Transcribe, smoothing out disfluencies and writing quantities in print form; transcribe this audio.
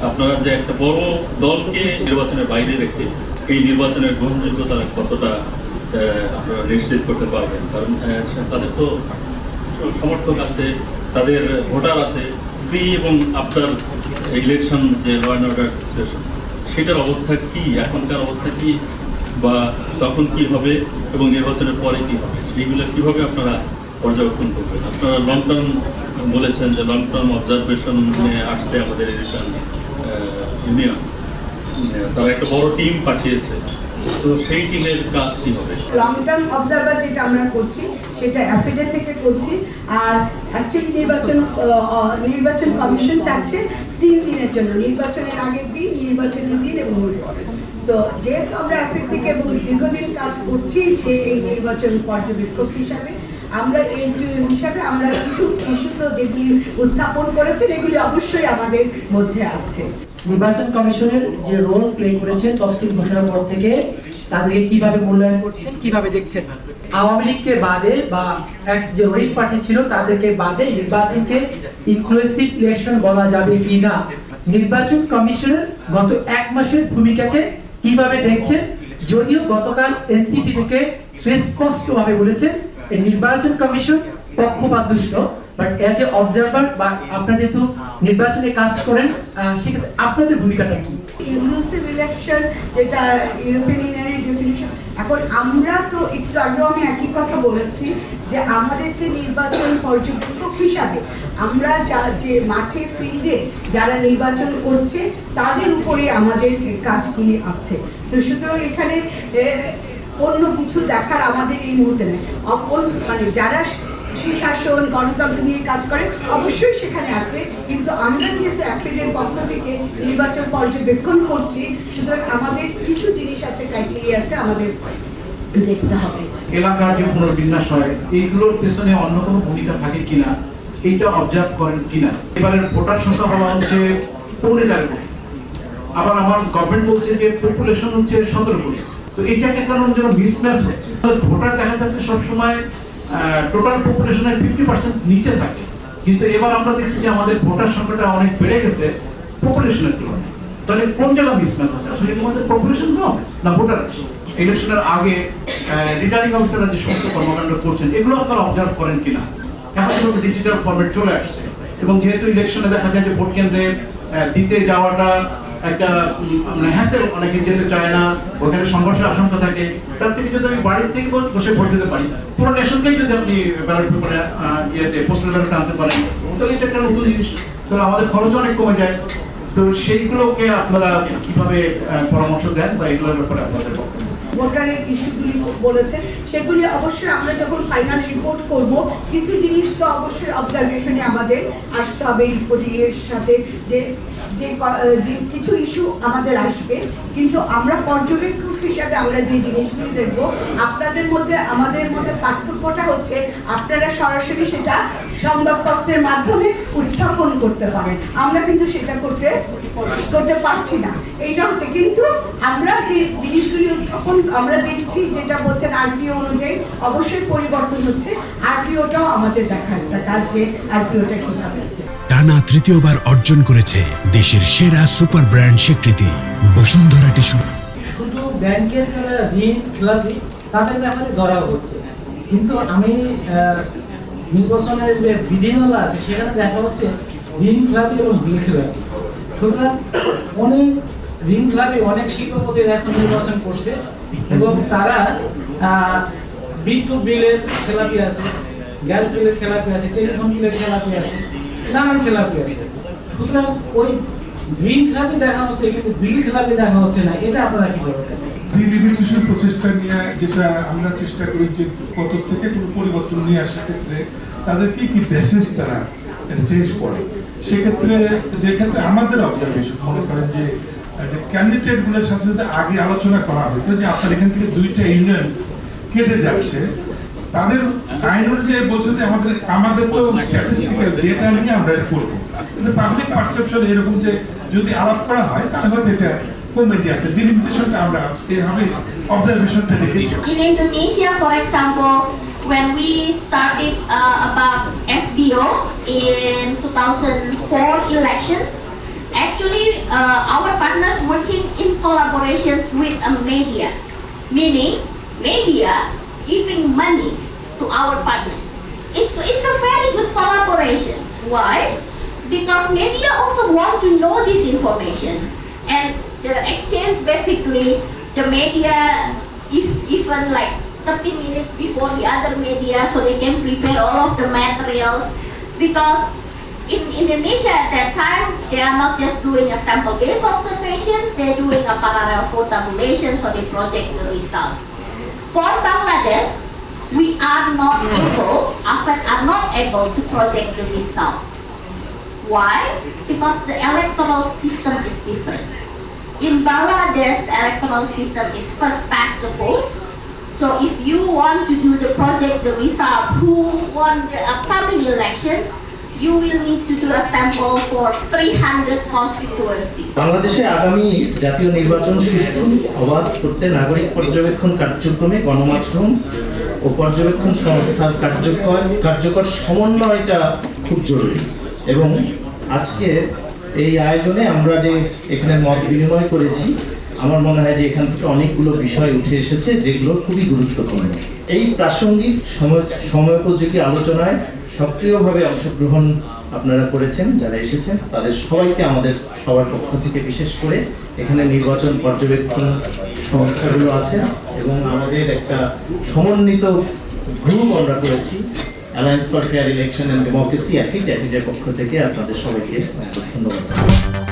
আপনারা যে একটা বড় দলকে নির্বাচনের বাইরে রেখে এই নির্বাচনের গ্রহণযোগ্যতা কতটা আপনারা নিশ্চিত করতে পারবেন? কারণ তাদের তো সমর্থক আছে, তাদের ভোটার আছে। প্রি এবং আফটার ইলেকশন যে ল অ্যান্ড অর্ডার সিচুয়েশন, সেটার অবস্থা কি, এখনকার অবস্থা কি, বা তখন কি হবে এবং নির্বাচনের পরে কি হবে, এইগুলো কীভাবে আপনারা পর্যবেক্ষণ করবেন? আপনারা লং টার্ম বলেছেন যে লং টার্ম অবজারভেশনে আসছে আমাদের ইলেকশন ইউনিয়ন, তারা একটা বড় টিম পাঠিয়েছে, তো সেই টিমের কাজ কি হবে? লং টার্ম অবজারভার যেটা আমরা করছি সেটা অ্যাফিডে থেকে করছি। আর অ্যাকচুয়ালি নির্বাচন কমিশন চাচ্ছে 3 দিনের জন্য, নির্বাচনের আগের দিন, নির্বাচনের দিন এবং পরে। তো যেহেতু আমরা অ্যাফিড থেকে এবং দীর্ঘদিন কাজ করছি এই নির্বাচন পর্যবেক্ষক হিসাবে, আমরা এই হিসাবে আমরা কিছু ইস্যু তো যেগুলি উত্থাপন করেছেন এগুলি অবশ্যই আমাদের মধ্যে আছে। নির্বাচন কমিশনের যে রোল প্লে করেছে তফসিল ঘোষণার পর থেকে তাদেরকে কিভাবে মূল্যায়ন করছেন, কিভাবে দেখছেন? আওয়ামী লীগকে বাদে বা এক্স যে রোহিত পার্টি ছিল তাদেরকে বাদে নির্বাচনকে ইনক্লুসিভ ইলেকশন বলা যাবে কি না? নির্বাচন কমিশনের গত 1 মাসের ভূমিকাকে কিভাবে দেখছেন? যদিও গতকাল এনসিপি থেকে স্পষ্টভাবে বলেছে এই নির্বাচন কমিশন পক্ষপাতদুষ্ট, বাট এজ এ অবজারভার বা আপনারা যেহেতু নির্বাচনে কাজ করেন সেক্ষেত্রে আপনাদের ভূমিকাটা কি? ইনক্লুসিভ ইলেকশন যেটা ইউরোপিয়ান ইউনিয়নের ডেফিনিশন, এখন আমরা তো একটু আগেও আমি একই কথা বলেছি যে আমাদেরকে নির্বাচন পর্যবেক্ষক হিসাবে আমরা যে মাঠে ফিল্ডে যারা নির্বাচন করছে তাদের উপরে আমাদের কাজগুলি আছে। তো সুতরাং এখানে অন্য কিছু দেখার আমাদের এই মুহূর্তে নেই। মানে যারা সুশাসন গণতন্ত্র নিয়ে কাজ করে অবশ্যই সেখানে আছে, কিন্তু আমরা যেহেতু অ্যাফিডের পক্ষ থেকে নির্বাচন পর্যবেক্ষণ করছি, সুতরাং আমাদের কিছু জিনিস আছে, ক্রাইটেরিয়া আছে, আমাদের দেখতে হবে। এলাকার যে পুনর্বিন্যাস হয় এইগুলোর পেছনে অন্য কোনো ভূমিকা থাকে কিনা এইটা অবজার্ভ করেন কিনা। এবারের ভোটার সংখ্যা হওয়া হচ্ছে 15 কোটি, আবার আমার গভর্নমেন্ট বলছে যে পপুলেশন হচ্ছে 17 কোটি। তো এটা একটা কারণ যেন মিসম্যাচ হচ্ছে। ভোটার দেখা যাচ্ছে সবসময় টোটাল পপুলেশনের 50% নিচে থাকে, কিন্তু এবার আমরা দেখছি যে আমাদের ভোটার সংখ্যাটা অনেক বেড়ে গেছে পপুলেশনের তুলনায়। তাহলে কোন জায়গায় মিসম্যাচ আছে? আসলে আমাদের পপুলেশন কম না ভোটার? ইলেকশনের আগে রিটার্নিং অফিসাররা যে সমস্ত কর্মকাণ্ড করছেন এগুলো আপনারা অবজার্ভ করেন কিনা? এখন কিন্তু ডিজিটাল ফরম্যাট চলে আসছে, এবং যেহেতু ইলেকশনে দেখা যায় যে ভোট কেন্দ্রে দিতে যাওয়াটা একটা মানে হ্যাসেল, অনেকে যেতে চায় না, ওখানে সংঘর্ষের আশঙ্কা থাকে। তার থেকে যদি আমি বাড়ির থেকে বসে ভোট দিতে পারি, পুরো নেশনকেই যদি আপনি ব্যালট পেপারে পোস্টাল ব্যালট আনতে পারেন, তাহলে এটা একটা নতুন জিনিস, তাহলে আমাদের খরচ অনেক কমে যায়। তো সেইগুলোকে আপনারা কিভাবে পরামর্শ দেন বা এগুলোর ব্যাপারে আপনাদের বক্তব্য? ভোটারের ইস্যুগুলি বলেছেন সেগুলি অবশ্যই আমরা যখন ফাইনাল রিপোর্ট করব কিছু জিনিস তো অবশ্যই অবজারভেশনে আমাদের আসতে হবে। রিপোর্টের সাথে যে কিছু ইস্যু আমাদের আসবে, কিন্তু আমরা পর্যবেক্ষক হিসাবে আমরা যে জিনিসগুলি দেখব, আপনাদের মধ্যে আমাদের মধ্যে পার্থক্যটা হচ্ছে আপনারা সরাসরি সেটা সংবাদপত্রের মাধ্যমে উত্থাপন করতে পারেন, আমরা কিন্তু সেটা করতে পারছি না। এইটা হচ্ছে, কিন্তু আমরা যে জিনিসগুলি উত্থাপন আমরা দেখছি, যেটা বলছেন আরপিও অনুযায়ী অবশ্যই পরিবর্তন হচ্ছে। আরপিওটাও আমাদের দেখার একটা কাজ যে আরপিওটা কিভাবে আছে। টানা 3য়বার অর্জন করেছে দেশের সেরা সুপার ব্র্যান্ড স্বীকৃতি বসুন্ধরা টিস্যু। শুধু ব্যাংকের ছাড়া ঋণ খেলাপি তাদের ব্যাপারে ধরা হচ্ছে, কিন্তু আমি নির্বাচনের যে বিধিমালা আছে সেখানে দেখা হচ্ছে ঋণ খেলাপি এবং বিল খেলাপি। সুতরাং অনেক ঋণ খেলাপি অনেক শিল্পপতিরা এখন নির্বাচন করছে, এবং তারা বিদ্যুৎ বিলের খেলাপি আছে, গ্যাস বিলের খেলাপি আছে, টেলিফোন বিলের খেলাপি আছে, নানান খেলাপি আছে। সুতরাং ওই ঋণ খেলাপি দেখা হচ্ছে কিন্তু বিল খেলাপি দেখা হচ্ছে না, এটা আপনারা কি করবেন? রিলিমিটেশন প্রসেসটা নিয়ে যেটা আমরা চেষ্টা করি যে কত থেকে কোনো পরিবর্তন নিয়ে আসার ক্ষেত্রে তাদের কি বেসিস তারা চেঞ্জ করে, সেক্ষেত্রে যে ক্ষেত্রে আমাদের অবজারভেশন মনে করেন যে ক্যান্ডিডেটগুলোর সাথে সাথে আগে আলোচনা করা হতো যে আপনার এখান থেকে 2টা ইউনিয়ন কেটে যাচ্ছে, তাদের আইন অনুযায়ী বলছে যে আমাদের তো স্ট্যাটিস্টিক্যাল ডেটা নিয়ে আমরা এটা করবো, কিন্তু পাবলিক পারসেপশন এরকম যে যদি আলাপ করা হয় তাহলে হয়তো এটা কমে আসছে। ডিলিমিটেশনটা আমরা এইভাবে অবজারভেশনটা রেখেছি। In Indonesia, for example, when we started about SBO in 2004 elections, actually our partners working in collaborations with media, meaning media giving money to our partners. It's a very good collaborations. Why? Because media also want to know these informations, and the exchange basically the media is given like 30 minutes before the other media so they can prepare all of the materials, because in Indonesia at that time they are not just doing a sample based observations, they're doing a parallel flow tabulation, so they project the results. For Bangladesh, we are not able to project the result. Why? Because the electoral system is different. In Bangladesh, the electoral system is first past the post. So if you want to do the project, the result, who won the upcoming elections, you will need to do a sample for 300 constituencies. বাংলাদেশে আগামী জাতীয় নির্বাচন সুষ্ঠু অবাধ করতে নাগরিক পর্যবেক্ষণ কার্যক্রমে গণমাধ্যম ও পর্যবেক্ষণ সংস্থার কার্যকর সমন্বয়টা খুব জরুরি। এবং আজকে এই আয়োজনে আমরা যে এখানে মত বিনিময় করেছি, আমার মনে হয় যে এখান থেকে অনেকগুলো বিষয় উঠে এসেছে যেগুলো খুবই গুরুত্বপূর্ণ। এই প্রাসঙ্গিক সময়োপযোগী আলোচনায় সক্রিয়ভাবে অংশগ্রহণ আপনারা করেছেন, যারা এসেছেন তাদের সবাইকে আমাদের সবার পক্ষ থেকে, বিশেষ করে এখানে নির্বাচন পর্যবেক্ষণ সংস্থাগুলো আছে এবং আমাদের একটা সমন্বিত গ্রুপ আমরা করেছি alliance for fair election and democracy, অ্যাফিডের পক্ষ থেকে আপনাদের সবাইকে ধন্যবাদ।